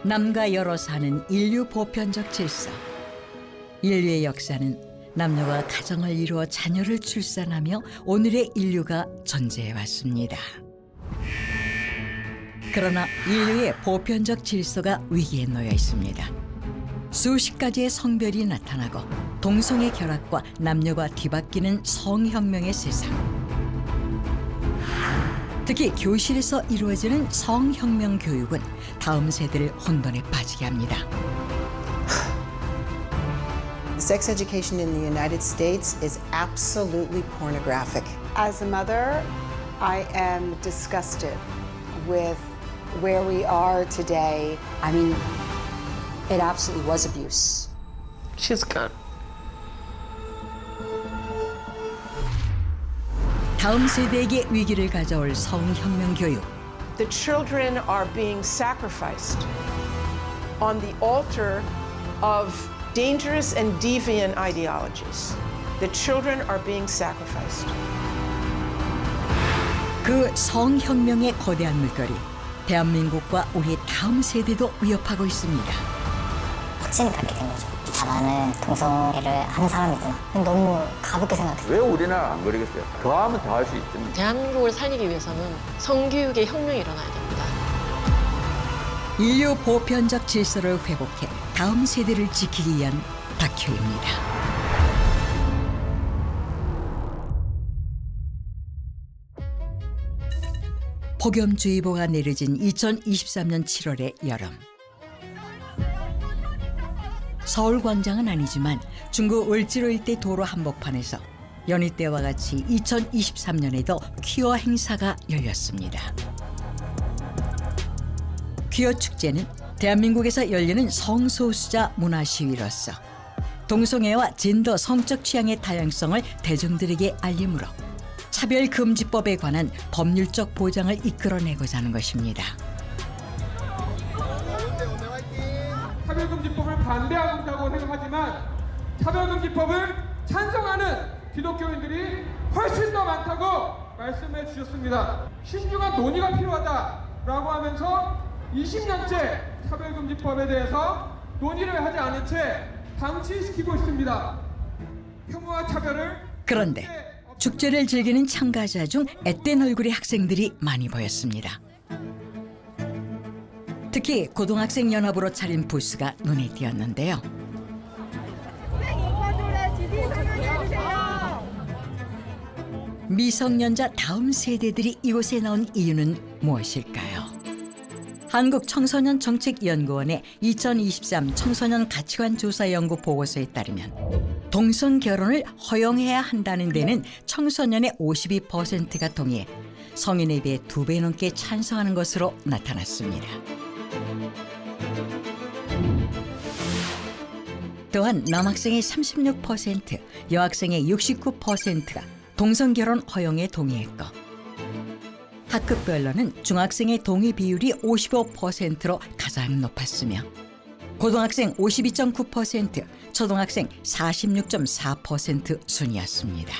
남과 여로 사는 인류 보편적 질서. 인류의 역사는 남녀가 가정을 이루어 자녀를 출산하며 오늘의 인류가 존재해 왔습니다. 그러나 인류의 보편적 질서가 위기에 놓여 있습니다. 수십 가지의 성별이 나타나고 동성애 결합과 남녀가 뒤바뀌는 성혁명의 세상. 특히 교실에서 이루어지는 성혁명 교육은 다음 세대를 혼돈에 빠지게 합니다. Sex education in the United States is absolutely pornographic. As a mother, I am disgusted with where we are today. I mean, it absolutely was abuse. She's gone. 다음 세대에게 위기를 가져올 성혁명 교육. The children are being sacrificed on the altar of dangerous and deviant ideologies. The children are being sacrificed. 그 성혁명의 거대한 물결이 대한민국과 우리 다음 세대도 위협하고 있습니다. 확신이 갖게 된 거죠. 나는 동성애를 하는 사람이구나. 너무 가볍게 생각했어요. 왜 우리나라 안 그러겠어요? 더하면 더 할 수 있습니다. 대한민국을 살리기 위해서는 성교육의 혁명이 일어나야 됩니다. 인류 보편적 질서를 회복해 다음 세대를 지키기 위한 다큐입니다. 폭염주의보가 내려진 2023년 7월의 여름. 서울 광장은 아니지만 중구 을지로 일대 도로 한복판에서 연희 때와 같이 2023년에도 퀴어 행사가 열렸습니다. 퀴어 축제는 대한민국에서 열리는 성소수자 문화 시위로서 동성애와 젠더 성적 취향의 다양성을 대중들에게 알림으로 차별금지법에 관한 법률적 보장을 이끌어내고자 하는 것입니다. 차별금지법을 반대하고 있다고 생각하지만 차별금지법을 찬성하는 기독교인들이 훨씬 더 많다고 말씀해 주셨습니다. 신중한 논의가 필요하다라고 하면서 20년째 차별금지법에 대해서 논의를 하지 않은 채 방치시키고 있습니다. 혐오와 차별을 그런데 축제를 즐기는 참가자 중 앳된 얼굴의 학생들이 많이 보였습니다. 특히 고등학생 연합으로 차린 부스가 눈에 띄었는데요. 미성년자 다음 세대들이 이곳에 나온 이유는 무엇일까요? 한국청소년정책연구원의 2023 청소년 가치관 조사 연구 보고서에 따르면 동성 결혼을 허용해야 한다는 데는 청소년의 52%가 동의해 성인에 비해 2배 넘게 찬성하는 것으로 나타났습니다. 또한 남학생의 36%, 여학생의 69%가 동성 결혼 허용에 동의했고 학급별로는 중학생의 동의 비율이 55%로 가장 높았으며 고등학생 52.9%, 초등학생 46.4% 순이었습니다.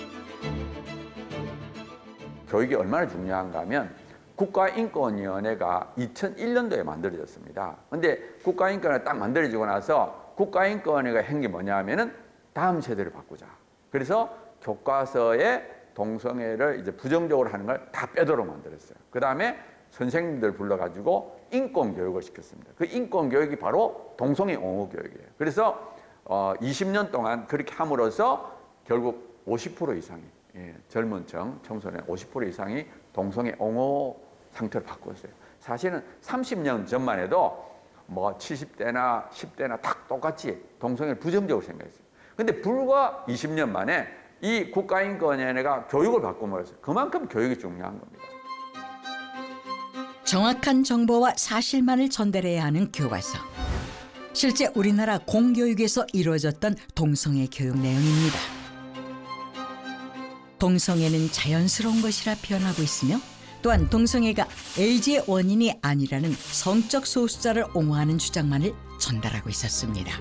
교육이 얼마나 중요한가 하면 국가인권위원회가 2001년도에 만들어졌습니다. 그런데 국가인권위가 딱 만들어지고 나서 국가인권위가 한 게 뭐냐 하면은 다음 세대를 바꾸자. 그래서 교과서에 동성애를 이제 부정적으로 하는 걸 다 빼도록 만들었어요. 그 다음에 선생님들 불러가지고 인권 교육을 시켰습니다. 그 인권 교육이 바로 동성애 옹호 교육이에요. 그래서 20년 동안 그렇게 함으로써 결국 50% 이상이 젊은 청소년 50% 이상이 동성애 옹호 상태를 바꿨어요. 사실은 30년 전만 해도 뭐 70대나 10대나 다 똑같이 동성애를 부정적으로 생각했어요. 근데 불과 20년 만에 이 국가인권위원회가 교육을 바꿈으로써 그만큼 교육이 중요한 겁니다. 정확한 정보와 사실만을 전달해야 하는 교과서. 실제 우리나라 공교육에서 이루어졌던 동성애 교육 내용입니다. 동성애는 자연스러운 것이라 표현하고 있으며 또한 동성애가 에이즈의 원인이 아니라는 성적 소수자를 옹호하는 주장만을 전달하고 있었습니다.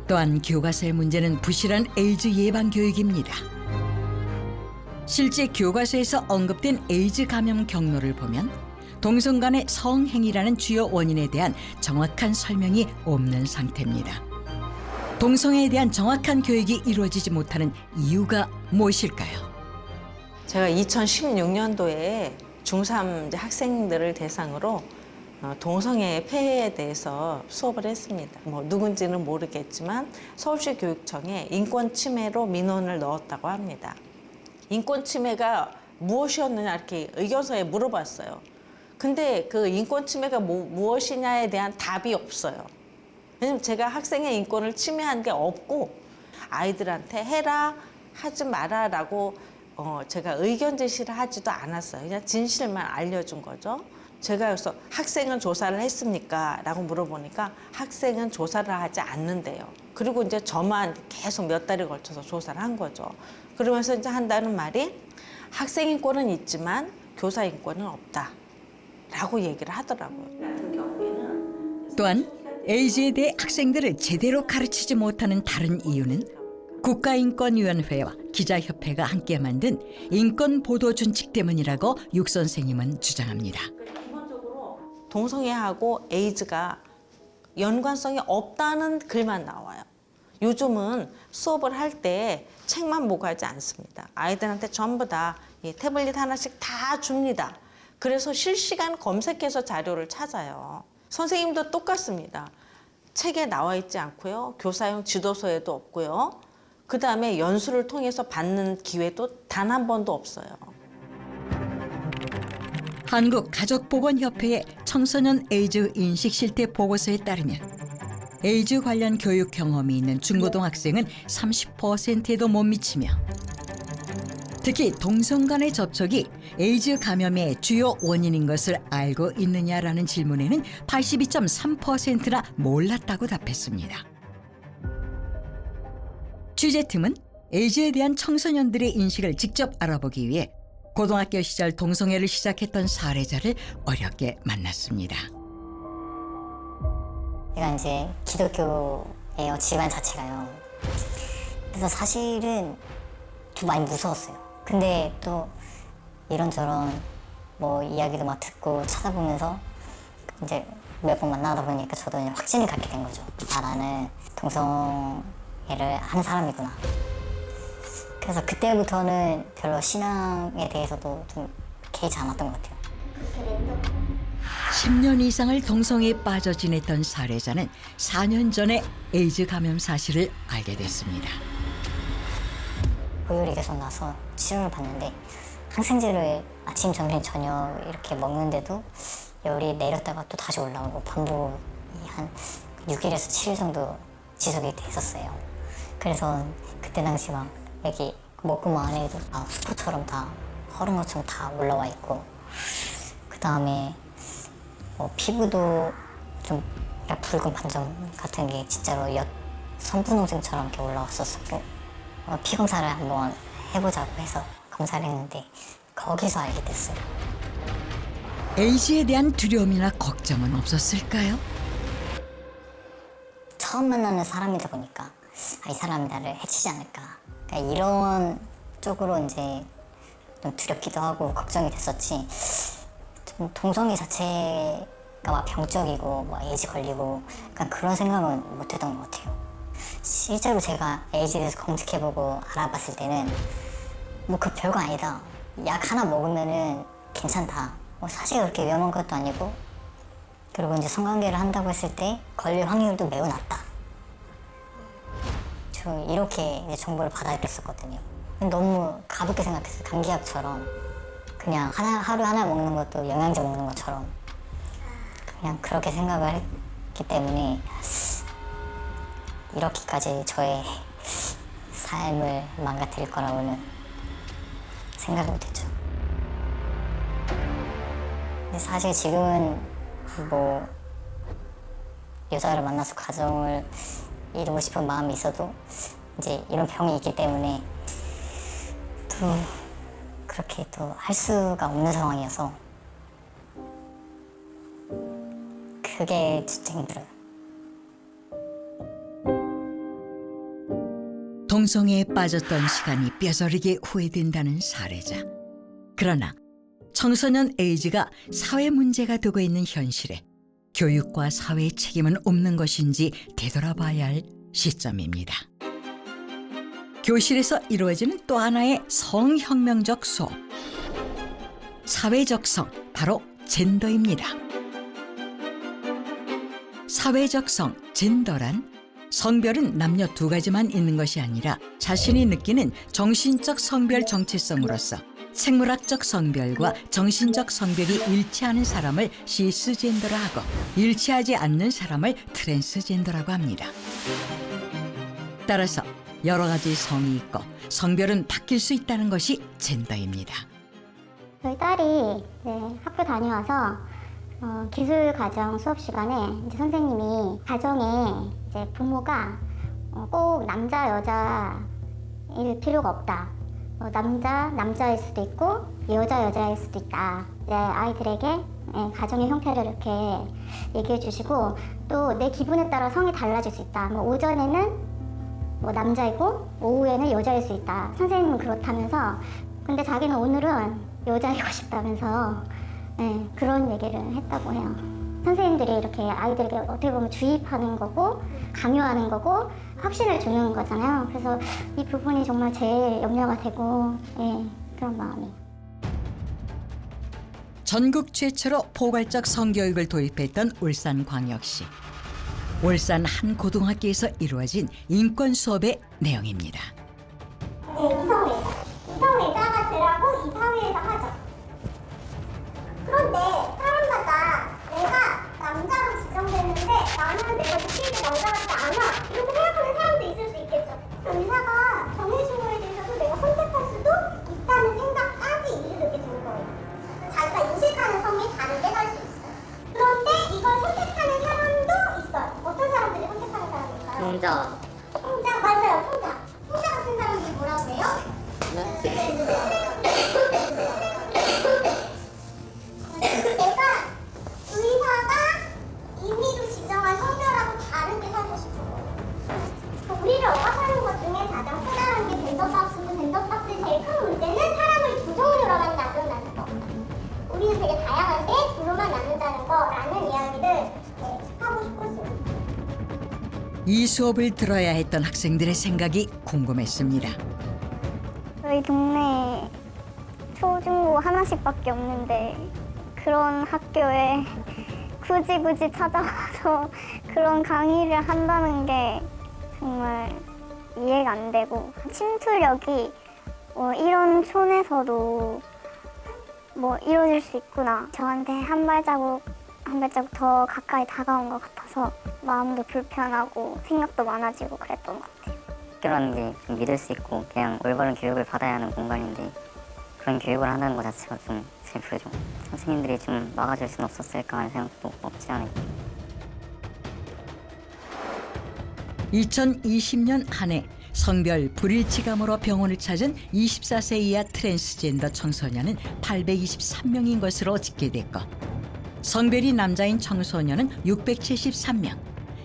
또한 교과서의 문제는 부실한 에이즈 예방 교육입니다. 실제 교과서에서 언급된 에이즈 감염 경로를 보면 동성 간의 성행위라는 주요 원인에 대한 정확한 설명이 없는 상태입니다. 동성애에 대한 정확한 교육이 이루어지지 못하는 이유가 무엇일까요? 제가 2016년도에 중3 학생들을 대상으로 동성애 폐해에 대해서 수업을 했습니다. 뭐 누군지는 모르겠지만 서울시 교육청에 인권 침해로 민원을 넣었다고 합니다. 인권 침해가 무엇이었느냐 이렇게 의견서에 물어봤어요. 근데 그 인권 침해가 무엇이냐에 대한 답이 없어요. 왜냐면 제가 학생의 인권을 침해한 게 없고 아이들한테 해라 하지 마라라고 제가 의견 제시를 하지도 않았어요. 그냥 진실만 알려준 거죠. 제가 그래서 학생은 조사를 했습니까? 라고 물어보니까 학생은 조사를 하지 않는데요. 그리고 이제 저만 계속 몇 달에 걸쳐서 조사를 한 거죠. 그러면서 이제 한다는 말이 학생 인권은 있지만 교사 인권은 없다. 라고 얘기를 하더라고요. 또한 에이즈에 대해 학생들을 제대로 가르치지 못하는 다른 이유는 국가인권위원회와 기자협회가 함께 만든 인권보도준칙 때문이라고 육 선생님은 주장합니다. 동성애하고 에이즈가 연관성이 없다는 글만 나와요. 요즘은 수업을 할 때 책만 보고 하지 않습니다. 아이들한테 전부 다 태블릿 하나씩 다 줍니다. 그래서 실시간 검색해서 자료를 찾아요. 선생님도 똑같습니다. 책에 나와 있지 않고요. 교사용 지도서에도 없고요. 그다음에 연수를 통해서 받는 기회도 단 한 번도 없어요. 한국가족보건협회의 청소년 에이즈 인식 실태 보고서에 따르면 에이즈 관련 교육 경험이 있는 중고등학생은 30%에도 못 미치며 특히 동성 간의 접촉이 에이즈 감염의 주요 원인인 것을 알고 있느냐라는 질문에는 82.3%나 몰랐다고 답했습니다. 취재팀은 에이즈에 대한 청소년들의 인식을 직접 알아보기 위해 고등학교 시절 동성애를 시작했던 사례자를 어렵게 만났습니다. 제가 이제 기독교예요, 집안 자체가요. 그래서 사실은 좀 많이 무서웠어요. 근데 또 이런저런 뭐 이야기도 막 듣고 찾아보면서 이제 몇 번 만나다 보니까 저도 그냥 확신이 갖게 된 거죠. 아, 나는 동성애를 하는 사람이구나. 그래서 그때부터는 별로 신앙에 대해서도 좀 개의치 않았던 것 같아요. 10년 이상을 동성애에 빠져 지냈던 사례자는 4년 전에 에이즈 감염 사실을 알게 됐습니다. 고열이 계속 나서 치료를 받는데 항생제를 아침, 점심, 저녁 이렇게 먹는데도 열이 내렸다가 또 다시 올라오고 반복이 한 6일에서 7일 정도 지속이 됐었어요. 그래서 그때 당시 막 여기 목구멍 안에도 다 수포처럼 다 허른 것처럼 다 올라와 있고 그 다음에 뭐 피부도 좀 붉은 반점 같은 게 진짜로 선분홍색처럼 이렇게 올라왔었고 피 검사를 한번 해보자고 해서 검사를 했는데 거기서 알게 됐어요. 에이즈에 대한 두려움이나 걱정은 없었을까요? 처음 만나는 사람이다 보니까 이 사람이 나를 해치지 않을까 그러니까 이런 쪽으로 이제 좀 두렵기도 하고 걱정이 됐었지 좀 동성애 자체가 막 병적이고 뭐 에이즈 걸리고 약간 그런 생각은 못 했던 것 같아요. 실제로 제가 에이즈에 대해서 검색해보고 알아봤을 때는 뭐 그 별거 아니다. 약 하나 먹으면은 괜찮다. 뭐 사실 그렇게 위험한 것도 아니고 그리고 이제 성관계를 한다고 했을 때 걸릴 확률도 매우 낮다. 저 이렇게 이제 정보를 받아들였었거든요. 너무 가볍게 생각했어요. 감기약처럼 그냥 하루 하나 먹는 것도 영양제 먹는 것처럼 그냥 그렇게 생각을 했기 때문에 이렇게까지 저의 삶을 망가뜨릴 거라고는 생각을 못했죠. 근데 사실 지금은 뭐 여자를 만나서 가정을 이루고 싶은 마음이 있어도 이제 이런 병이 있기 때문에 또 그렇게 또 할 수가 없는 상황이어서 그게 진짜 힘들어요. 동성애에 빠졌던 시간이 뼈저리게 후회된다는 사례자. 그러나 청소년 에이즈가 사회 문제가 되고 있는 현실에 교육과 사회의 책임은 없는 것인지 되돌아봐야 할 시점입니다. 교실에서 이루어지는 또 하나의 성혁명적 수업. 사회적 성, 바로 젠더입니다. 사회적 성, 젠더란 성별은 남녀 두 가지만 있는 것이 아니라 자신이 느끼는 정신적 성별 정체성으로서 생물학적 성별과 정신적 성별이 일치하는 사람을 시스젠더라 하고 일치하지 않는 사람을 트랜스젠더라고 합니다. 따라서 여러 가지 성이 있고 성별은 바뀔 수 있다는 것이 젠더입니다. 저희 딸이 학교 다녀와서 기술과정 수업 시간에 이제 선생님이 가정에 이제 부모가 꼭 남자 여자일 필요가 없다. 남자일 수도 있고 여자일 수도 있다. 이제 아이들에게 가정의 형태를 이렇게 얘기해 주시고 또 내 기분에 따라 성이 달라질 수 있다. 오전에는 남자이고 오후에는 여자일 수 있다. 선생님은 그렇다면서 근데 자기는 오늘은 여자이고 싶다면서 그런 얘기를 했다고 해요. 선생님들이 이렇게 아이들에게 어떻게 보면 주입하는 거고 강요하는 거고 확신을 주는 거잖아요. 그래서 이 부분이 정말 제일 염려가 되고 그런 마음이. 전국 최초로 포괄적 성교육을 도입했던 울산광역시. 울산 한 고등학교에서 이루어진 인권 수업의 내용입니다. 이성애자가 되라고 이 사회에서 하죠. 그런데 사람마다 내가 남자로 지정되는데 나는 내가 느끼는 남자 같지 않아 이렇게 생각하는 사람도 있을 수 있겠죠. 의사가 정해준 거에 대해서도 내가 선택할 수도 있다는 생각까지 이르게 되는 거예요. 자기가 인식하는 성이 다르게 할 수 있어요. 그런데 이걸 선택하는 사람도 있어요. 어떤 사람들이 선택하는 사람일까요? 풍자 맞아요. 풍자 같은 사람들이 뭐라고 해요? 내가 의사가 임의로 지정한 성별하고 다르게 살고 싶은 거예요. 우리를 억압하는 것 중에 가장 크다는 게 젠더박스고 젠더박스의 제일 큰 문제는 사람을 두 종류로만 나눈다는 거. 우리는 되게 다양한데 둘로만 나눈다는 거라는 이야기를 하고 싶었어요. 이 수업을 들어야 했던 학생들의 생각이 궁금했습니다. 저희 동네에 초중고 하나씩밖에 없는데 그런 학교에 굳이 찾아와서 그런 강의를 한다는 게 정말 이해가 안 되고 침투력이 이런 촌에서도 이루어질 수 있구나. 저한테 한 발자국 더 가까이 다가온 것 같아서 마음도 불편하고 생각도 많아지고 그랬던 것 같아요. 학교라는 게 좀 믿을 수 있고 그냥 올바른 교육을 받아야 하는 공간인데 그런 교육을 한다는 것 자체가 좀 슬프죠. 선생님들이 좀 막아줄 수는 없었을까 하는 생각도 없지 않아요. 2020년 한 해 성별 불일치감으로 병원을 찾은 24세 이하 트랜스젠더 청소년은 823명인 것으로 집계됐고 성별이 남자인 청소년은 673명,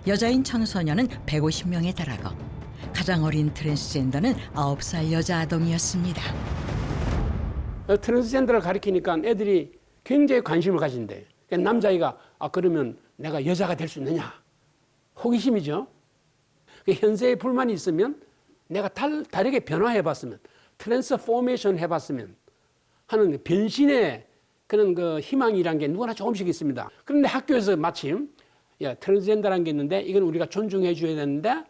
여자인 청소년은 150명에 달하고 가장 어린 트랜스젠더는 9살 여자 아동이었습니다. 트랜스젠더를 가리키니까 애들이 굉장히 관심을 가진대. 남자아이가 그러면 내가 여자가 될 수 있느냐? 호기심이죠. 현재의 불만이 있으면 내가 다르게 변화해봤으면 트랜스포메이션 해봤으면 하는 변신의 그런 그 희망이란 게 누구나 조금씩 있습니다. 그런데 학교에서 마침 트랜스젠더라는 게 있는데 이건 우리가 존중해 줘야 되는데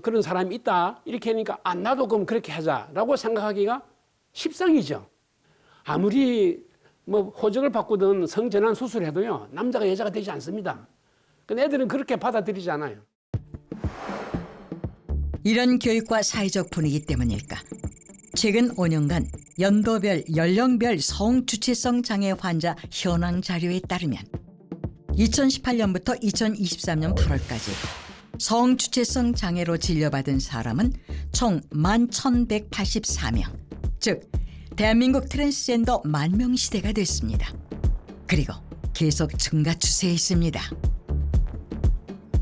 그런 사람이 있다 이렇게 하니까 나도 그럼 그렇게 하자라고 생각하기가 십상이죠. 아무리 호적을 바꾸든 성전환 수술해도요 남자가 여자가 되지 않습니다. 근데 애들은 그렇게 받아들이지 않아요. 이런 교육과 사회적 분위기 때문일까? 최근 5년간 연도별, 연령별 성주체성 장애 환자 현황 자료에 따르면 2018년부터 2023년 8월까지 성주체성 장애로 진료받은 사람은 총 11,184명, 즉 대한민국 트랜스젠더 만명 시대가 됐습니다. 그리고 계속 증가 추세에 있습니다.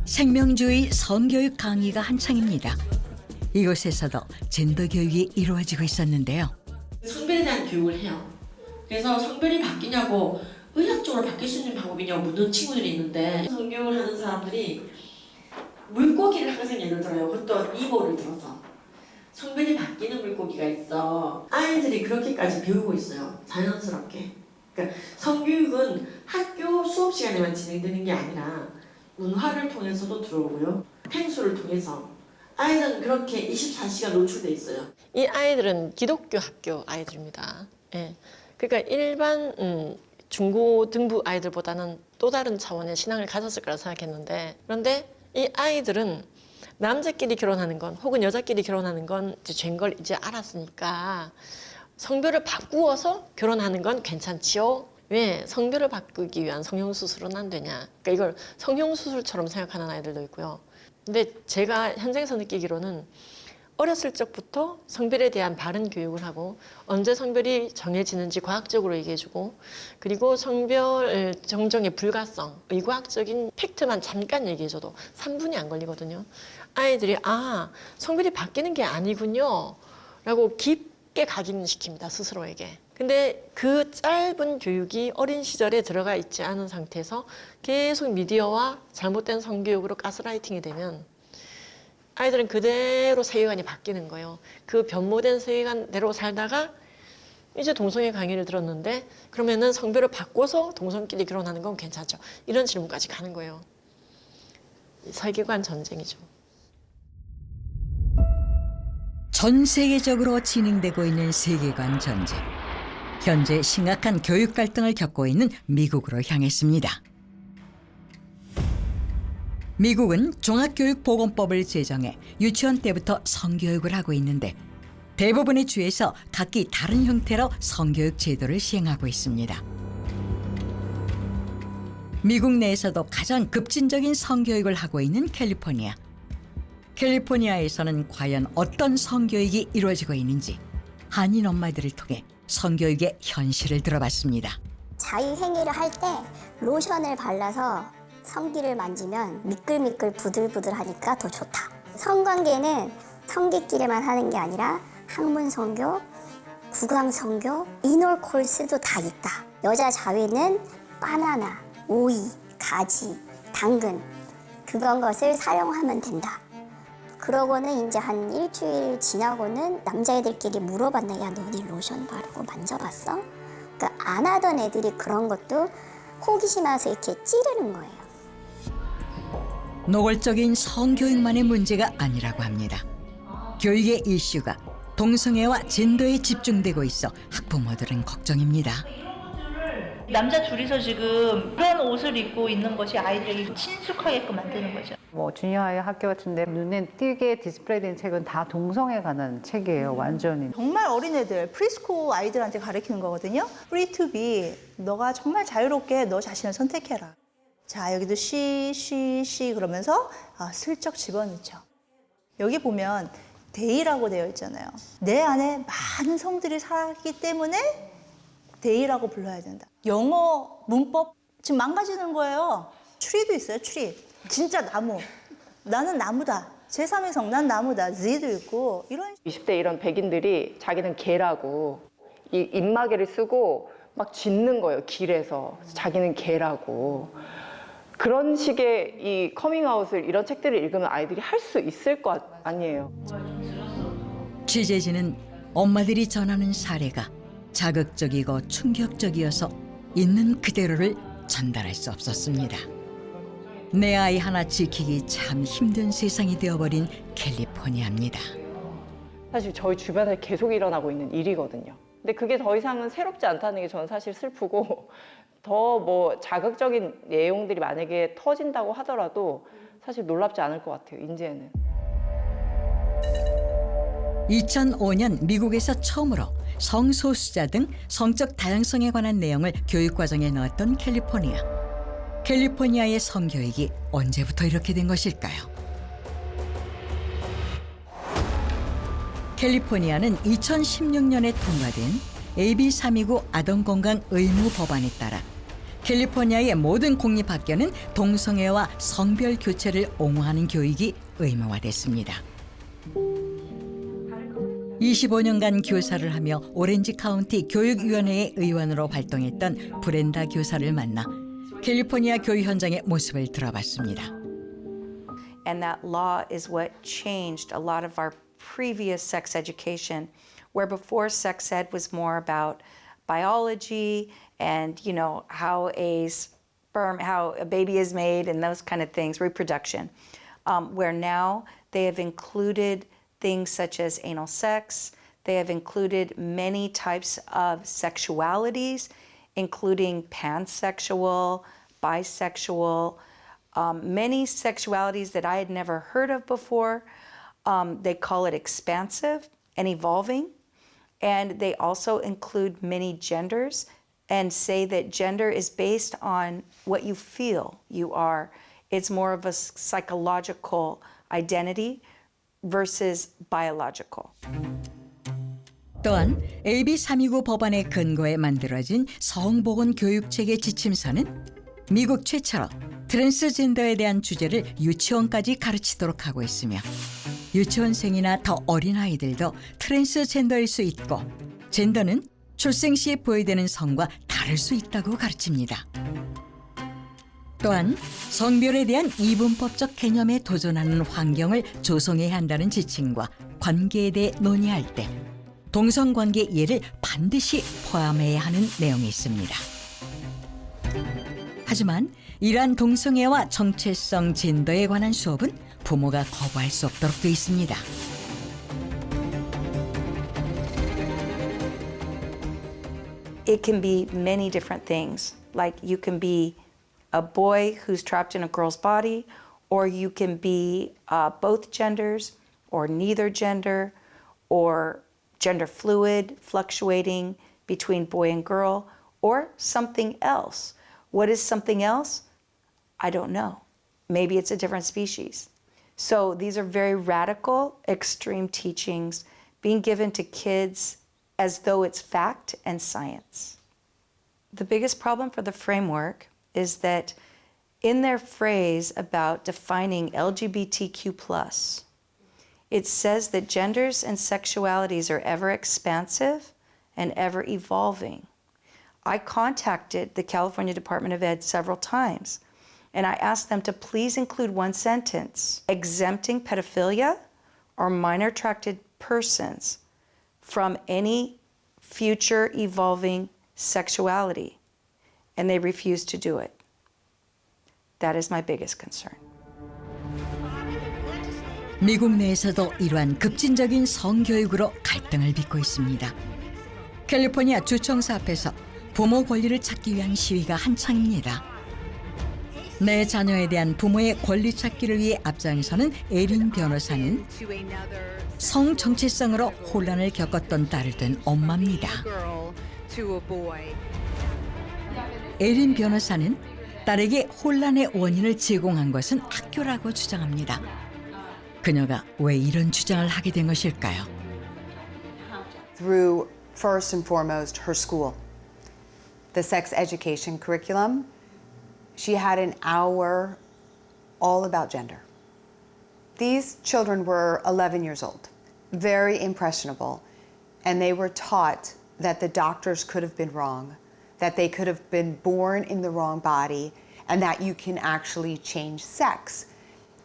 생명주의 성교육 강의가 한창입니다. 이곳에서도 젠더 교육이 이루어지고 있었는데요. 성별에 대한 교육을 해요. 그래서 성별이 바뀌냐고 의학적으로 바뀔 수 있는 방법이냐고 묻는 친구들이 있는데 성교육을 하는 사람들이 물고기를 항상 예를 들어요. 그것도 이보를 들어서 성별이 바뀌는 물고기가 있어. 아이들이 그렇게까지 배우고 있어요. 자연스럽게. 그러니까 성교육은 학교 수업 시간에만 진행되는 게 아니라 문화를 통해서도 들어오고요. 펭수를 통해서 아이들은 그렇게 24시간 노출돼 있어요. 이 아이들은 기독교 학교 아이들입니다. 예. 그러니까 일반 중고등부 아이들보다는 또 다른 차원의 신앙을 가졌을 거라 생각했는데, 그런데 이 아이들은 남자끼리 결혼하는 건 혹은 여자끼리 결혼하는 건 이제 죄인 걸 이제 알았으니까 성별을 바꾸어서 결혼하는 건 괜찮지요. 왜 성별을 바꾸기 위한 성형수술은 안 되냐. 그러니까 이걸 성형수술처럼 생각하는 아이들도 있고요. 근데 제가 현장에서 느끼기로는 어렸을 적부터 성별에 대한 바른 교육을 하고 언제 성별이 정해지는지 과학적으로 얘기해주고, 그리고 성별 정정의 불가성, 의과학적인 팩트만 잠깐 얘기해줘도 3분이 안 걸리거든요. 아이들이 성별이 바뀌는 게 아니군요 라고 깊게 각인시킵니다, 스스로에게. 근데 그 짧은 교육이 어린 시절에 들어가 있지 않은 상태에서 계속 미디어와 잘못된 성교육으로 가스라이팅이 되면 아이들은 그대로 세계관이 바뀌는 거예요. 그 변모된 세계관대로 살다가 이제 동성애 강의를 들었는데 그러면은 성별을 바꿔서 동성끼리 결혼하는 건 괜찮죠. 이런 질문까지 가는 거예요. 세계관 전쟁이죠. 전 세계적으로 진행되고 있는 세계관 전쟁. 현재 심각한 교육 갈등을 겪고 있는 미국으로 향했습니다. 미국은 종합교육보건법을 제정해 유치원 때부터 성교육을 하고 있는데 대부분의 주에서 각기 다른 형태로 성교육 제도를 시행하고 있습니다. 미국 내에서도 가장 급진적인 성교육을 하고 있는 캘리포니아. 캘리포니아에서는 과연 어떤 성교육이 이루어지고 있는지 한인 엄마들을 통해 성교육의 현실을 들어봤습니다. 자유행위를 할 때 로션을 발라서 성기를 만지면 미끌미끌 부들부들하니까 더 좋다. 성관계는 성기끼리만 하는 게 아니라 학문성교, 구강성교, 이놀 코र्스도 다 있다. 여자 자위는 바나나, 오이, 가지, 당근 그런 것을 사용하면 된다. 그러고는 이제 한 일주일 지나고는 남자애들끼리 물어봤네. 야, 너네 로션 바르고 만져봤어? 그러니까 안 하던 애들이 그런 것도 호기심 와서 이렇게 찌르는 거예요. 노골적인 성교육만의 문제가 아니라고 합니다. 교육의 이슈가 동성애와 젠더에 집중되고 있어 학부모들은 걱정입니다. 남자 둘이서 지금 그런 옷을 입고 있는 것이 아이들에게 친숙하게끔 만드는 거죠. 뭐 주니어하이 학교 같은데 눈에 띄게 디스플레이된 책은 다 동성애 관한 책이에요, 완전히. 정말 어린애들, 프리스쿨 아이들한테 가르치는 거거든요. Free to be. 너가 정말 자유롭게 너 자신을 선택해라. 자, 여기도 she 그러면서 슬쩍 집어넣죠. 여기 보면 they라고 되어 있잖아요. 내 안에 많은 성들이 살기 때문에 they라고 불러야 된다. 영어 문법 지금 망가지는 거예요. tree도 있어요, tree. 진짜 나무. 나는 나무다. 제3의 성, 난 나무다. the도 있고 이런. 20대 이런 백인들이 자기는 개라고 이 입마개를 쓰고 막 짖는 거예요, 길에서. 자기는 개라고. 그런 식의 이 커밍아웃을 이런 책들을 읽으면 아이들이 할 수 있을 것 아니에요. 취재진은 엄마들이 전하는 사례가 자극적이고 충격적이어서 있는 그대로를 전달할 수 없었습니다. 내 아이 하나 지키기 참 힘든 세상이 되어버린 캘리포니아입니다. 사실 저희 주변에 계속 일어나고 있는 일이거든요. 근데 그게 더 이상은 새롭지 않다는 게 저는 사실 슬프고, 더 뭐 자극적인 내용들이 만약에 터진다고 하더라도 사실 놀랍지 않을 것 같아요, 이제는. 2005년 미국에서 처음으로 성소수자 등 성적 다양성에 관한 내용을 교육과정에 넣었던 캘리포니아. 캘리포니아의 성교육이 언제부터 이렇게 된 것일까요? 캘리포니아는 2016년에 통과된 AB329 아동건강 의무 법안에 따라 캘리포니아의 모든 공립학교는 동성애와 성별 교체를 옹호하는 교육이 의무화됐습니다. 25년간 교사를 하며 오렌지 카운티 교육위원회의 의원으로 활동했던 브렌다 교사를 만나 캘리포니아 교육 현장의 모습을 들어봤습니다. And that law is what changed a lot of our previous sex education, where before sex ed was more about biology and, you know, how a baby is made and those kind of things, reproduction, where now they have included things such as anal sex. They have included many types of sexualities, including pansexual, bisexual, many sexualities that I had never heard of before. They call it expansive and evolving. And they also include many genders and say that gender is based on what you feel you are. It's more of a psychological identity versus biological. 또한 AB 329 법안의 근거에 만들어진 성보건 교육체계 지침서는 미국 최초로 트랜스젠더에 대한 주제를 유치원까지 가르치도록 하고 있으며 유치원생이나 더 어린 아이들도 트랜스젠더일 수 있고 젠더는 출생 시에 보여되는 성과 다를 수 있다고 가르칩니다. 또한 성별에 대한 이분법적 개념에 도전하는 환경을 조성해야 한다는 지침과 관계에 대해 논의할 때 동성관계 예를 반드시 포함해야 하는 내용이 있습니다. 하지만 이러한 동성애와 정체성 젠더에 관한 수업은 부모가 거부할 수 없도록 돼 있습니다. It can be many different things. Like you can be a boy who's trapped in a girl's body, or you can be both genders, or neither gender, or gender fluid, fluctuating between boy and girl, or something else. What is something else? I don't know. Maybe it's a different species. So these are very radical, extreme teachings being given to kids as though it's fact and science. The biggest problem for the framework is that in their phrase about defining LGBTQ+, it says that genders and sexualities are ever expansive and ever evolving. I contacted the California Department of Ed several times, and I asked them to please include one sentence exempting pedophilia or minor attracted persons from any future evolving sexuality, and they refused to do it. That is my biggest concern. 미국 내에서도 이러한 급진적인 성교육으로 갈등을 빚고 있습니다. 캘리포니아 주청사 앞에서 부모 권리를 찾기 위한 시위가 한창입니다. 내 자녀에 대한 부모의 권리 찾기를 위해 앞장서는 에린 변호사는 성 정체성으로 혼란을 겪었던 딸을 둔 엄마입니다. 에린 변호사는 딸에게 혼란의 원인을 제공한 것은 학교라고 주장합니다. 그녀가 왜 이런 주장을 하게 된 것일까요? Through first and foremost her school. The sex education curriculum, she had an hour all about gender. These children were 11 years old, very impressionable, and they were taught that the doctors could have been wrong, that they could have been born in the wrong body, and that you can actually change sex.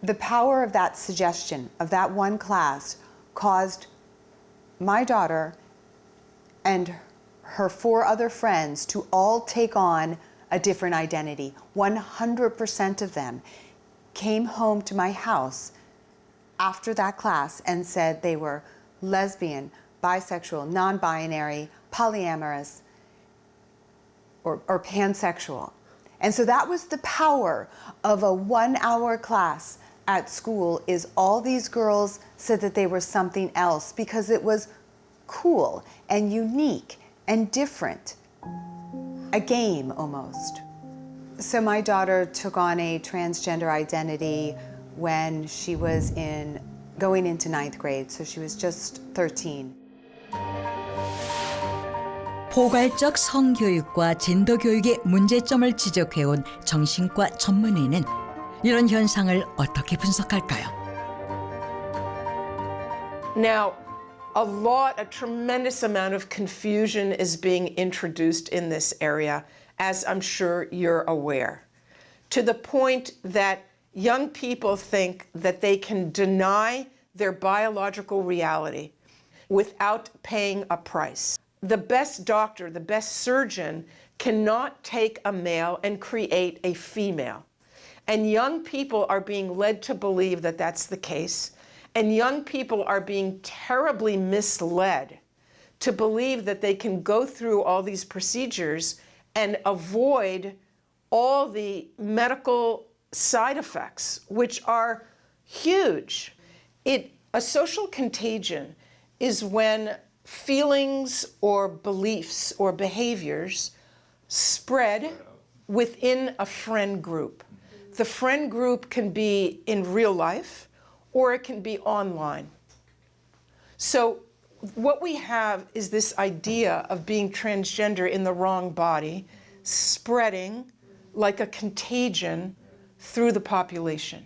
The power of that suggestion, of that one class, caused my daughter and her 4 other friends to all take on a different identity. 100% of them came home to my house after that class and said they were lesbian, bisexual, non-binary, polyamorous, or pansexual. And so that was the power of a 1-hour class at school, is all these girls said that they were something else because it was cool and unique and different. A game almost. So my daughter took on a transgender identity when she was going into 9th grade, so she was just 13. 포괄적 성교육과 젠더 교육의 문제점을 지적해온 정신과 전문의는 이런 현상을 어떻게 분석할까요? Now, A tremendous amount of confusion is being introduced in this area, as I'm sure you're aware, to the point that young people think that they can deny their biological reality without paying a price. The best doctor, the best surgeon cannot take a male and create a female. And young people are being led to believe that that's the case. And young people are being terribly misled to believe that they can go through all these procedures and avoid all the medical side effects, which are huge. A social contagion is when feelings or beliefs or behaviors spread within a friend group. The friend group can be in real life, or it can be online. So what we have is this idea of being transgender in the wrong body spreading like a contagion through the population.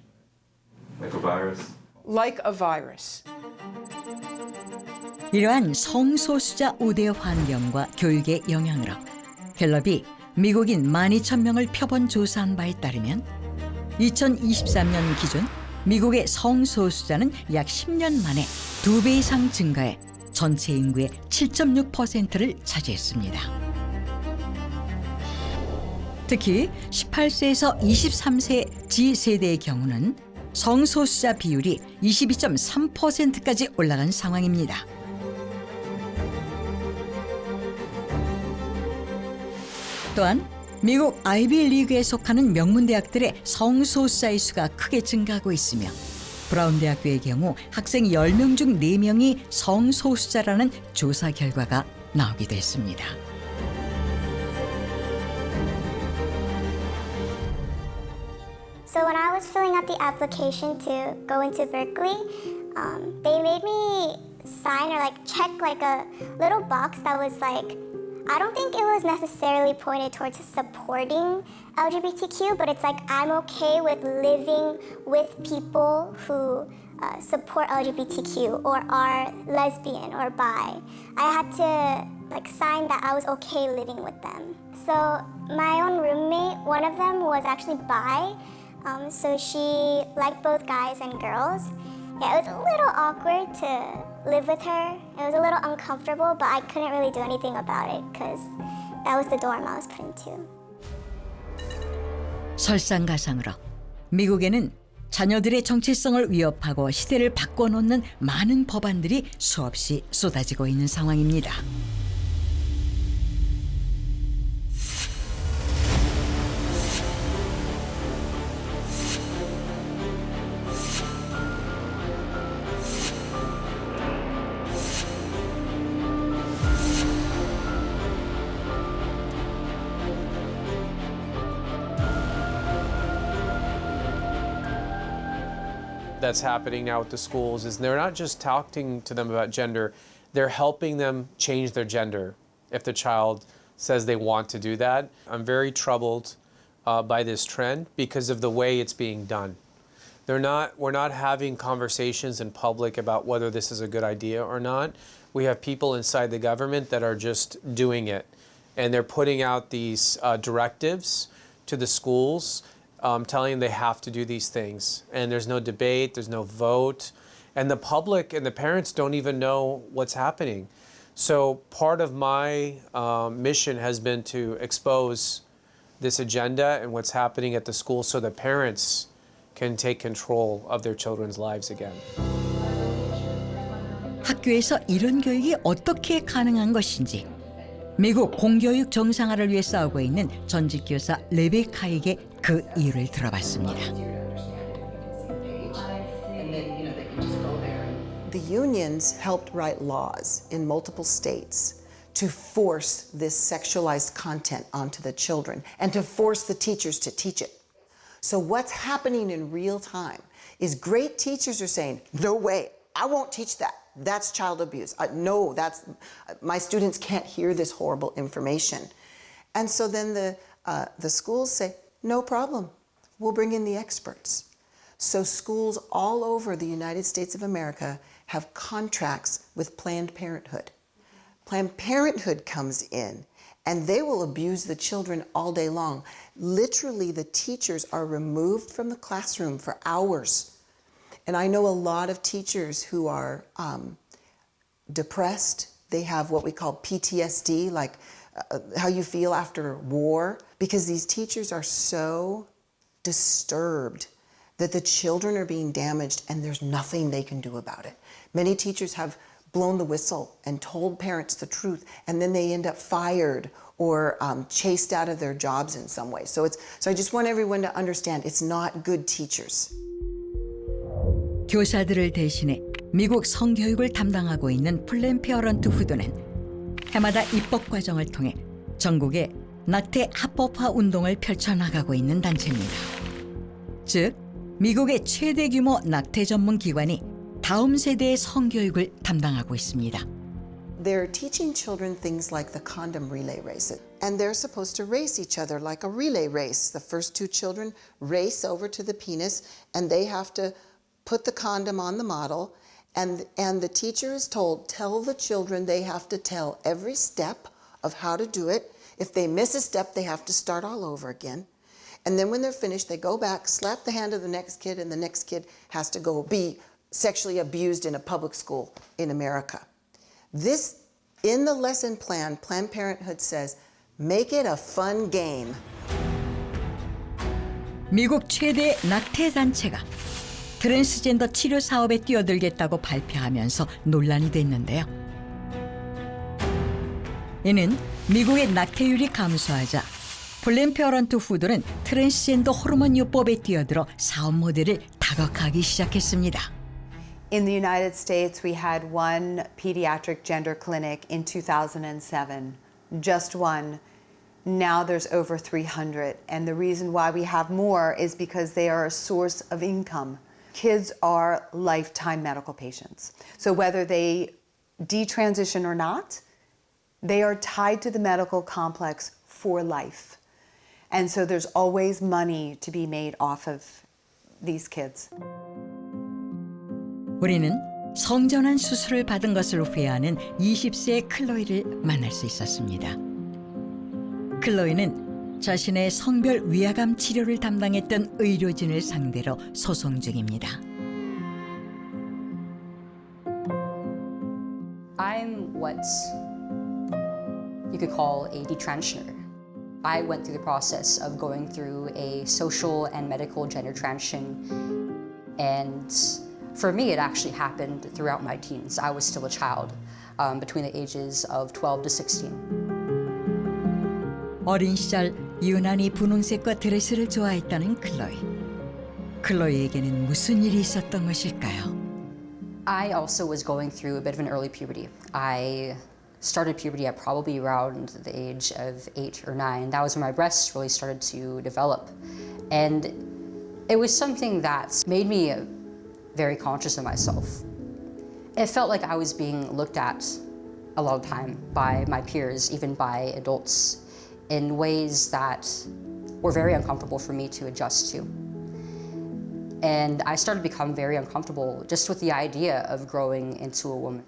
Like a virus? Like a virus. 이러한 성소수자 우대 환경과 교육의 영향으로 갤럽이 미국인 12,000명을 표본 조사한 바에 따르면 2023년 기준 미국의 성소수자는 약 10년 만에 2배 이상 증가해 전체 인구의 7.6%를 차지했습니다. 특히 18세에서 23세 G세대의 경우는 성소수자 비율이 22.3%까지 올라간 상황입니다. 또한 미국 아이비 리그에 속하는 명문대학들의 성소수자의 수가 크게 증가하고 있으며 브라운 대학교의 경우 학생 10명 중 4명이 성소수자라는 조사 결과가 나오기도 했습니다. So when I was filling out the application to go into Berkeley, they made me sign or check a little box that was I don't think it was necessarily pointed towards supporting LGBTQ, but it's I'm okay with living with people who support LGBTQ or are lesbian or bi. I had to sign that I was okay living with them. So my own roommate, one of them was actually bi, so she liked both guys and girls. Yeah, it was a little awkward to live with her. It was a little uncomfortable, but I couldn't really do anything about it because that was the dorm I was put into. 설상가상으로 미국에는 자녀들의 정체성을 위협하고 시대를 바꿔놓는 많은 법안들이 수없이 쏟아지고 있는 상황입니다. That's happening now with the schools is they're not just talking to them about gender, they're helping them change their gender if the child says they want to do that. I'm very troubled by this trend because of the way it's being done. We're not having conversations in public about whether this is a good idea or not. We have people inside the government that are just doing it, and they're putting out these directives to the schools telling them they have to do these things. And there's no debate, there's no vote. And the public and the parents don't even know what's happening. So part of my mission has been to expose this agenda and what's happening at the school so the parents can take control of their children's lives again. 학교에서 이런 교육이 어떻게 가능한 것인지 미국 공교육 정상화를 위해 싸우고 있는 전직 교사 레베카에게 그 이유를 들어봤습니다. The unions helped write laws in multiple states to force this sexualized content onto the children and to force the teachers to teach it. So what's happening in real time is great teachers are saying, no way, I won't teach that. That's child abuse. No, my students can't hear this horrible information. And so then the schools say, no problem, we'll bring in the experts. So schools all over the United States of America have contracts with Planned Parenthood. Planned Parenthood comes in and they will abuse the children all day long. Literally, the teachers are removed from the classroom for hours. And I know a lot of teachers who are depressed. They have what we call PTSD, like how you feel after war, because these teachers are so disturbed that the children are being damaged and there's nothing they can do about it. Many teachers have blown the whistle and told parents the truth, and then they end up fired or chased out of their jobs in some way. So I just want everyone to understand it's not good teachers. 교사들을 대신해 미국 성교육을 담당하고 있는 플랜 페어런트 후드는 해마다 입법 과정을 통해 전국에 낙태 합법화 운동을 펼쳐나가고 있는 단체입니다. 즉, 미국의 최대 규모 낙태 전문 기관이 다음 세대의 성교육을 담당하고 있습니다. They're teaching children things like the condom relay race. And they're supposed to race each other like a relay race. The first two children race over to the penis and they have to put the condom on the model. And the teacher is told, tell the children they have to tell every step of how to do it. If they miss a step, they have to start all over again. And then when they're finished, they go back, slap the hand of the next kid, and the next kid has to go be sexually abused in a public school in America. This, in the lesson plan, Planned Parenthood says, make it a fun game. 미국 최대 낙태 단체가 트랜스젠더 치료 사업에 뛰어들겠다고 발표하면서 논란이 됐는데요. 이는 미국의 낙태율이 감소하자 플랜 페어런트 후드는 트랜스젠더 호르몬 요법에 뛰어들어 사업 모델을 다각화하기 시작했습니다. In the United States, we had one pediatric gender clinic in 2007, just one. Now there's over 300, and the reason why we have more is because they are a source of income. Kids are lifetime medical patients. So whether they detransition or not, they are tied to the medical complex for life. And so there's always money to be made off of these kids. 우리는 성전환 수술을 받은 것을 후회하는 20세의 클로이를 만날 수 있었습니다. 클로이는 자신의 성별 위화감 치료를 담당했던 의료진을 상대로 소송 중입니다. I'm what you could call a detransitioner. I went through the process of going through a social and medical gender transition, and for me it actually happened throughout my teens. I was still a child between the ages of 12 to 16. 어린 시절 유난히 분홍색과 드레스를 좋아했다는 클로이. 클로이에게는 무슨 일이 있었던 것일까요? I also was going through a bit of an early puberty. I started puberty at probably around the age of 8 or 9. That was when my breasts really started to develop. And it was something that made me very conscious of myself. It felt like I was being looked at a lot of time by my peers, even by adults, in ways that were very uncomfortable for me to adjust to. And I started to become very uncomfortable just with the idea of growing into a woman.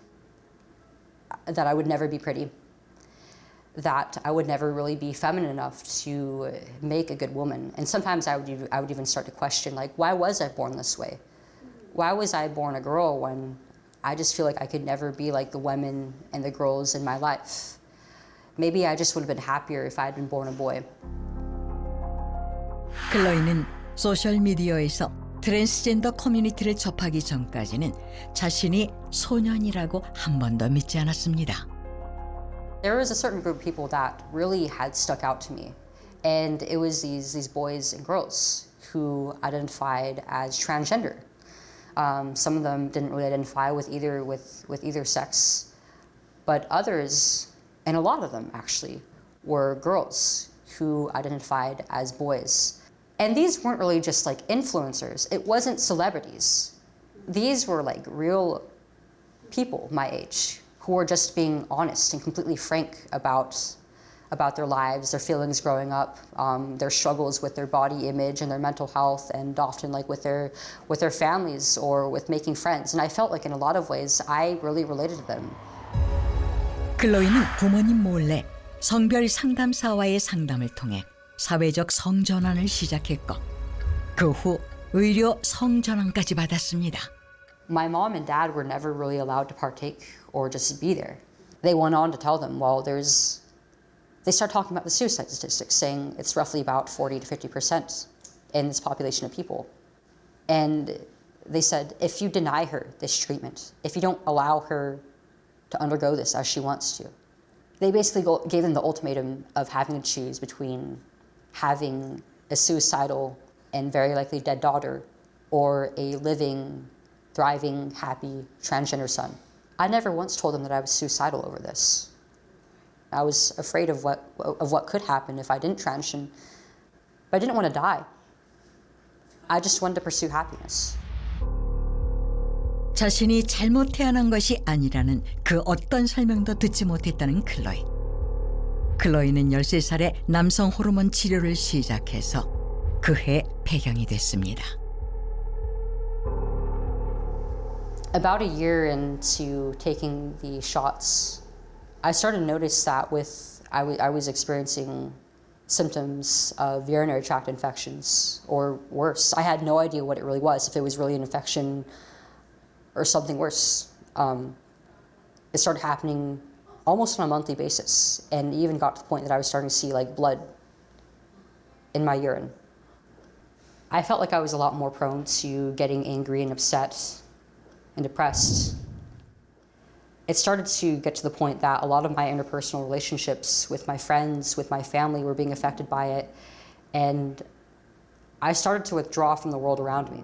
That I would never be pretty. That I would never really be feminine enough to make a good woman. And sometimes I would even start to question, like, why was I born this way? Why was I born a girl when I just feel like I could never be like the women and the girls in my life? Maybe I just would have been happier if I had been born a boy. 클로이는 소셜 미디어에서 트랜스젠더 커뮤니티를 접하기 전까지는 자신이 소년이라고 한 번도 믿지 않았습니다. There was a certain group of people that really had stuck out to me, and it was these boys and girls who identified as transgender. Some of them didn't really identify with either sex, but others, and a lot of them actually, were girls who identified as boys. And these weren't really just like influencers. It wasn't celebrities. These were like real people my age who were just being honest and completely frank about about their lives, their feelings growing up, their struggles with their body image and their mental health, and often like with their families or with making friends. And I felt like in a lot of ways I really related to them. 클로이는 부모님 몰래 성별 상담사와의 상담을 통해 사회적 성전환을 시작했고 그 후 의료 성전환까지 받았습니다. My mom and dad were never really allowed to partake or just be there. They went on to tell them, well, they start talking about the suicide statistics, saying it's roughly about 40 to 50% in this population of people. And they said, if you deny her this treatment, if you don't allow her to undergo this as she wants to, they basically gave them the ultimatum of having to choose between having a suicidal and very likely dead daughter or a living, thriving, happy transgender son. I never once told them that I was suicidal over this. I was afraid of what could happen if I didn't transition, but I didn't want to die. I just wanted to pursue happiness. 자신이 잘못 태어난 것이 아니라는 그 어떤 설명도 듣지 못했다는 클로이. 클로이는 13살에 남성 호르몬 치료를 시작해서 그해 폐경이 됐습니다. About a year into taking the shots, I started to notice that I was experiencing symptoms of urinary tract infections or worse. I had no idea what it really was, if it was really an infection or something worse. It started happening almost on a monthly basis, and even got to the point that I was starting to see like blood in my urine. I felt like I was a lot more prone to getting angry and upset and depressed. It started to get to the point that a lot of my interpersonal relationships with my friends, with my family were being affected by it, and I started to withdraw from the world around me.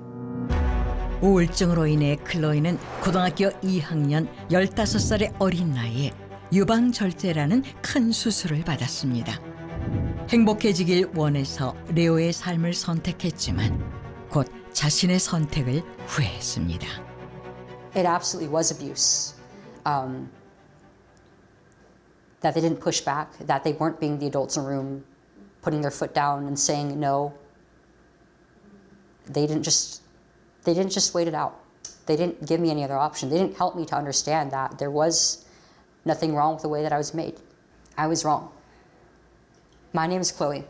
우울증으로 인해 클로이는 고등학교 2학년 15살의 어린 나이에 유방절제라는 큰 수술을 받았습니다. 행복해지길 원해서 레오의 삶을 선택했지만 곧 자신의 선택을 후회했습니다. It absolutely was abuse. That they didn't push back, that they weren't being the adults in the room, putting their foot down and saying no. They didn't just wait it out. They didn't give me any other option. They didn't help me to understand that there was nothing wrong with the way that I was made. I was wrong. My name is Chloe,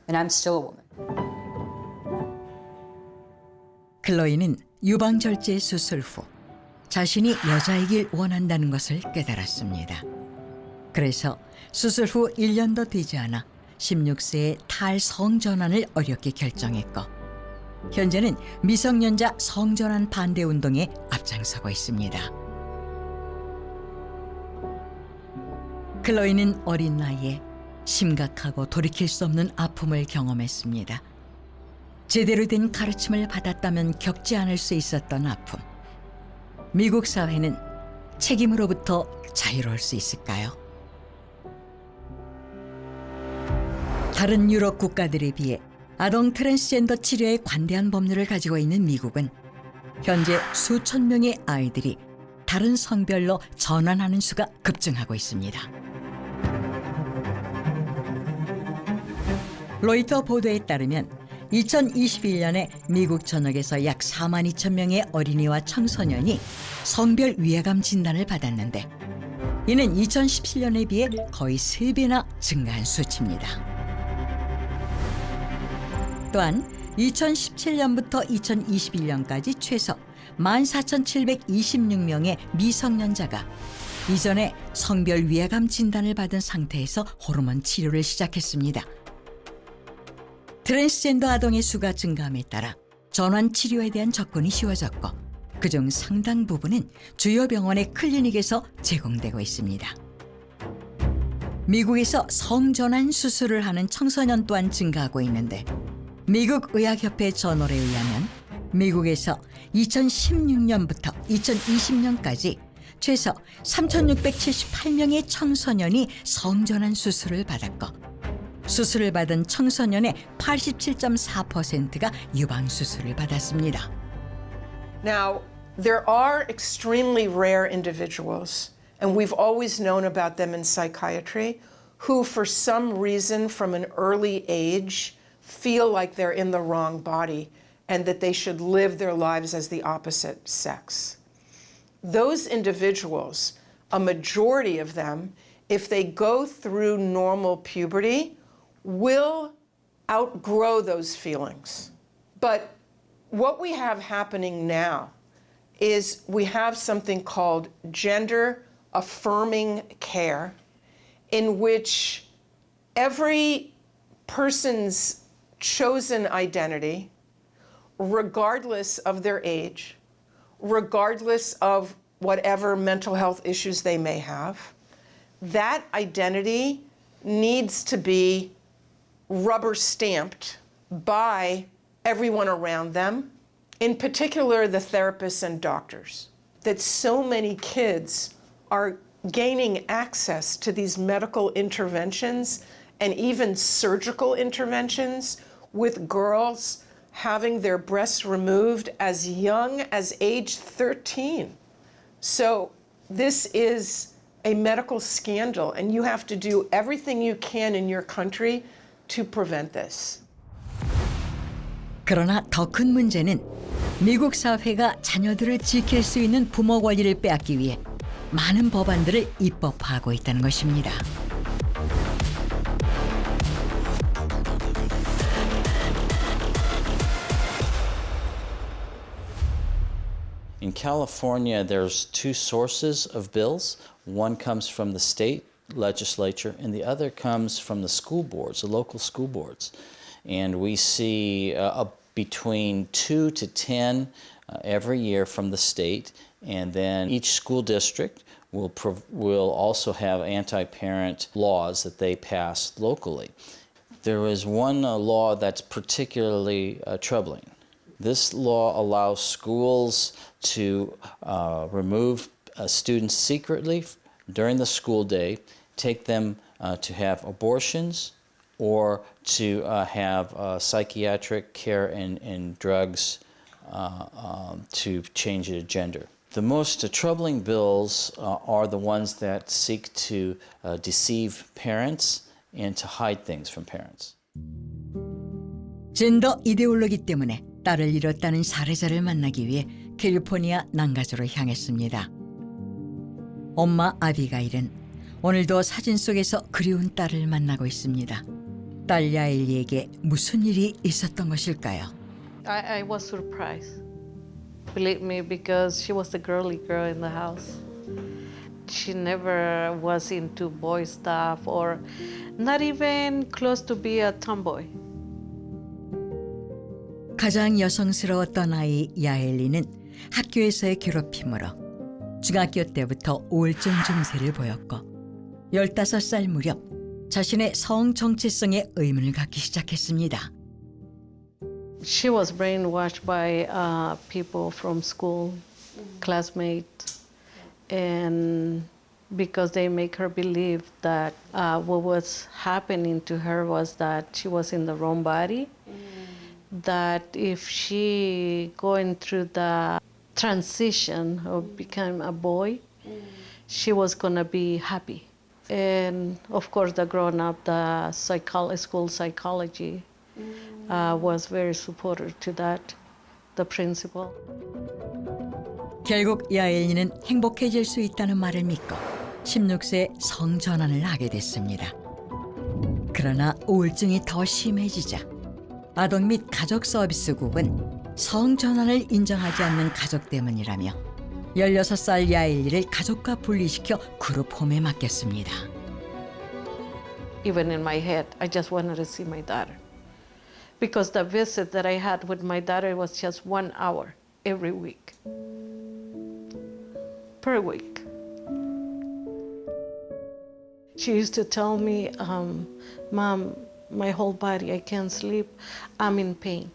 and I'm still a woman. 클로이는 유방절제 수술 후 자신이 여자이길 원한다는 것을 깨달았습니다. 그래서 수술 후 1년도 되지 않아 16세의 탈성전환을 어렵게 결정했고 현재는 미성년자 성전환 반대 운동에 앞장서고 있습니다. 클로이는 어린 나이에 심각하고 돌이킬 수 없는 아픔을 경험했습니다. 제대로 된 가르침을 받았다면 겪지 않을 수 있었던 아픔. 미국 사회는 책임으로부터 자유로울 수 있을까요? 다른 유럽 국가들에 비해 아동 트랜스젠더 치료에 관대한 법률을 가지고 있는 미국은 현재 수천 명의 아이들이 다른 성별로 전환하는 수가 급증하고 있습니다. 로이터 보도에 따르면 2021년에 미국 전역에서 약 4만 2천 명의 어린이와 청소년이 성별 위해감 진단을 받았는데 이는 2017년에 비해 거의 3배나 증가한 수치입니다. 또한 2017년부터 2021년까지 최소 14,726명의 미성년자가 이전에 성별 위해감 진단을 받은 상태에서 호르몬 치료를 시작했습니다. 트랜스젠더 아동의 수가 증가함에 따라 전환 치료에 대한 접근이 쉬워졌고 그중 상당 부분은 주요 병원의 클리닉에서 제공되고 있습니다. 미국에서 성전환 수술을 하는 청소년 또한 증가하고 있는데 미국 의학협회 저널에 의하면 미국에서 2016년부터 2020년까지 최소 3,678명의 청소년이 성전환 수술을 받았고 수술을 받은 청소년의 87.4%가 유방 수술을 받았습니다. Now, there are extremely rare individuals, and we've always known about them in psychiatry, who for some reason from an early age feel like they're in the wrong body and that they should live their lives as the opposite sex. Those individuals, a majority of them, if they go through normal puberty, will outgrow those feelings. But what we have happening now is we have something called gender affirming care, in which every person's chosen identity, regardless of their age, regardless of whatever mental health issues they may have, that identity needs to be rubber stamped by everyone around them, in particular the therapists and doctors. That so many kids are gaining access to these medical interventions and even surgical interventions, with girls having their breasts removed as young as age 13. So this is a medical scandal, and you have to do everything you can in your country to prevent this. 그러나 더 큰 문제는 미국 사회가 자녀들을 지킬 수 있는 부모 권리를 빼앗기 위해 많은 법안들을 입법화하고 있다는 것입니다. In California, there's two sources of bills. One comes from the state legislature, and the other comes from the school boards, the local school boards. And we see between 2 to 10 every year from the state, and then each school district will also have anti-parent laws that they pass locally. There is one law that's particularly troubling. This law allows schools to remove students secretly during the school day, take them to have abortions or to have psychiatric care and drugs to change their gender. The most troubling bills are the ones that seek to deceive parents and to hide things from parents. 젠더 이데올로기 때문에 딸을 잃었다는 사례자를 만나기 위해 캘리포니아 난가주로 향했습니다. 엄마 아비가일은 오늘도 사진 속에서 그리운 딸을 만나고 있습니다. 딸 야일리에게 무슨 일이 있었던 것일까요? I was surprised. Believe me, because she was the girly girl in the house. She never was into boy stuff or not even close to be a tomboy. 가장 여성스러웠던 아이 야엘리는 학교에서의 괴롭힘으로 중학교 때부터 우울증 증세를 보였고 15살 무렵 자신의 성 정체성에 의문을 갖기 시작했습니다. She was brainwashed by people from school, classmates, and because they make her believe that what was happening to her was that she was in the wrong body, that if she going through the transition of becoming a boy, she was gonna be happy. And of course, the grown-up, the school psychology was very supportive to that, the principal. 결국 야엘리는 행복해질 수 있다는 말을 믿고 16세에 성전환을 하게 됐습니다. 그러나 우울증이 더 심해지자 아동 및 가족 서비스국은 성전환을 인정하지 않는 가족 때문이라며 16살 야엘리를 가족과 분리시켜 그룹 홈에 맡겼습니다. Even in my head, I just wanted to see my daughter. Because the visit that I had with my daughter was just 1 hour every week. Per week. She used to tell me, Mom, my whole body, I can't sleep, I'm in pain.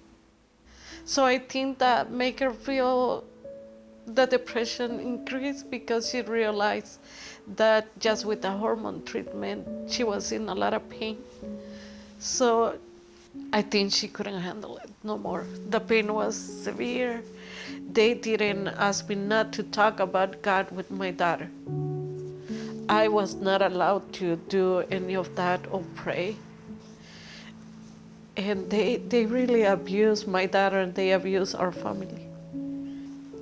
So I think that made her feel the depression increased because she realized that just with the hormone treatment, she was in a lot of pain. So I think she couldn't handle it no more. The pain was severe. They didn't ask me not to talk about God with my daughter. I was not allowed to do any of that or pray. And they really abuse my daughter and they abuse our family.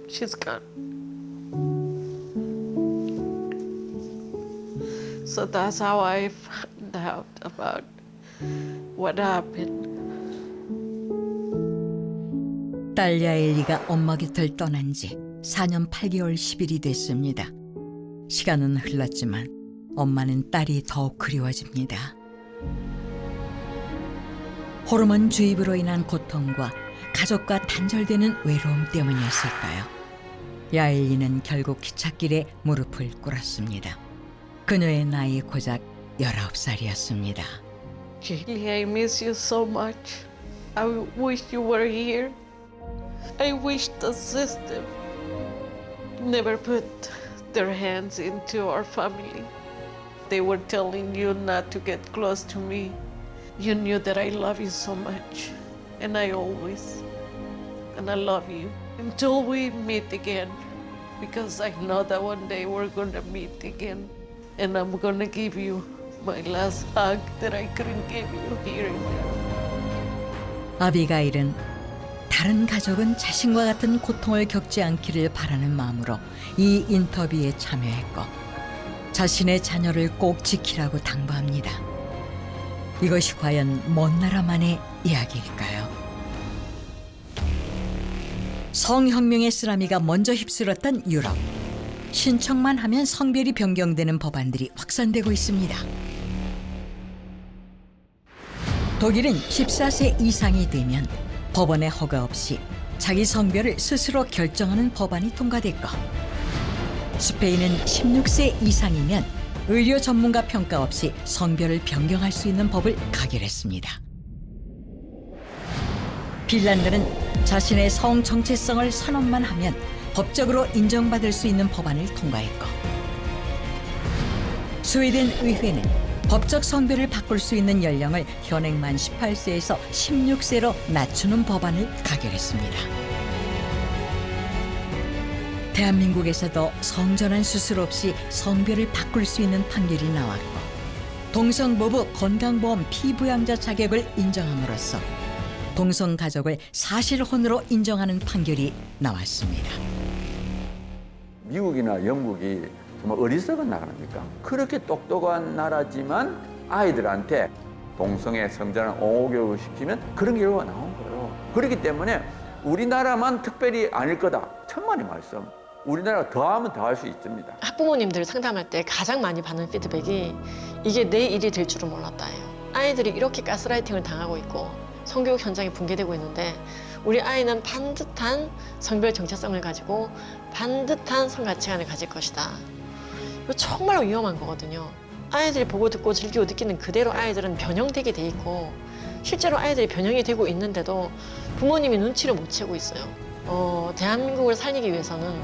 She's gone. So that's how I found out about what happened. 딸 야엘리가 엄마 곁을 떠난 지 4년 8개월 10일이 됐습니다. 시간은 흘렀지만 엄마는 딸이 더욱 그리워집니다. 호르몬 주입으로 인한 고통과 가족과 단절되는 외로움 때문이었을까요? 야엘리는 결국 기찻길에 무릎을 꿇었습니다. 그녀의 나이 고작 19살이었습니다. Kaylee, I miss you so much. I wish you were here. I wish the system never put their hands into our family. They were telling you not to get close to me. You knew that I love you so much, and I always gonna love you until we meet again, because I know that one day we're gonna meet again, and I'm gonna give you my last hug that I couldn't give you here and there. 아비가일은 다른 가족은 자신과 같은 고통을 겪지 않기를 바라는 마음으로 이 인터뷰에 참여했고 자신의 자녀를 꼭 지키라고 당부합니다. 이것이 과연 먼 나라만의 이야기일까요? 성혁명의 쓰나미가 먼저 휩쓸었던 유럽. 신청만 하면 성별이 변경되는 법안들이 확산되고 있습니다. 독일은 14세 이상이 되면 법원의 허가 없이 자기 성별을 스스로 결정하는 법안이 통과됐고, 스페인은 16세 이상이면 의료 전문가 평가 없이 성별을 변경할 수 있는 법을 가결했습니다. 핀란드는 자신의 성 정체성을 선언만 하면 법적으로 인정받을 수 있는 법안을 통과했고, 스웨덴 의회는 법적 성별을 바꿀 수 있는 연령을 현행 만 18세에서 16세로 낮추는 법안을 가결했습니다. 대한민국에서도 성전환 수술 없이 성별을 바꿀 수 있는 판결이 나왔고, 동성부부 건강보험 피부양자 자격을 인정함으로써 동성가족을 사실혼으로 인정하는 판결이 나왔습니다. 미국이나 영국이 정말 어리석은 나라입니까? 그렇게 똑똑한 나라지만 아이들한테 동성애 성전환 옹호교육을 시키면 그런 결과가 나온 거예요. 그렇기 때문에 우리나라만 특별히 아닐 거다. 천만의 말씀. 우리나라가 더하면 더할 수 있습니다. 학부모님들 상담할 때 가장 많이 받는 피드백이 이게 내 일이 될 줄은 몰랐다예요. 아이들이 이렇게 가스라이팅을 당하고 있고 성교육 현장이 붕괴되고 있는데 우리 아이는 반듯한 성별 정체성을 가지고 반듯한 성가치관을 가질 것이다. 이거 정말 위험한 거거든요. 아이들이 보고 듣고 즐기고 느끼는 그대로 아이들은 변형되게 돼 있고 실제로 아이들이 변형이 되고 있는데도 부모님이 눈치를 못 채고 있어요. 대한민국을 살리기 위해서는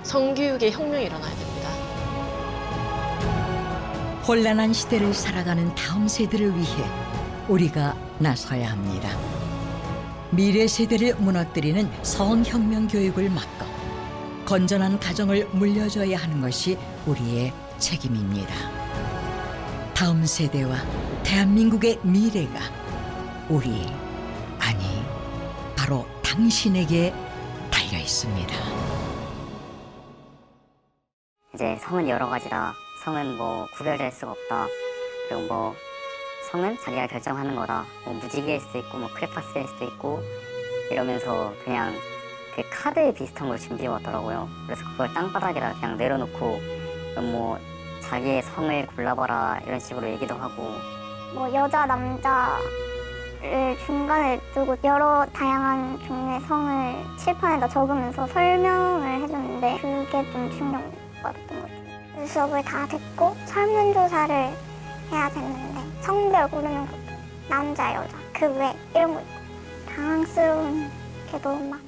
성교육의 혁명이 일어나야 됩니다. 혼란한 시대를 살아가는 다음 세대를 위해 우리가 나서야 합니다. 미래 세대를 무너뜨리는 성혁명 교육을 막고 건전한 가정을 물려줘야 하는 것이 우리의 책임입니다. 다음 세대와 대한민국의 미래가 우리, 아니 바로 당신에게 달려 있습니다. 이제 성은 여러 가지다. 성은 뭐 구별될 수가 없다. 그리고 뭐 성은 자기가 결정하는 거다. 뭐 무지개일 수도 있고 뭐 크레파스일 수도 있고 이러면서 그냥 그 카드 비슷한 걸 준비해 왔더라고요. 그래서 그걸 땅바닥에다 그냥 내려놓고 뭐 자기의 성을 골라봐라 이런 식으로 얘기도 하고 뭐 여자, 남자를 중간에 두고 여러 다양한 종류의 성을 칠판에다 적으면서 설명을 해줬는데 그게 좀 충격받았던 것 같아요. 수업을 다 듣고 설문조사를 해야 됐는데 성별 고르는 것도 남자, 여자, 그 외 이런 거 있고 당황스러운 게 너무 많아요.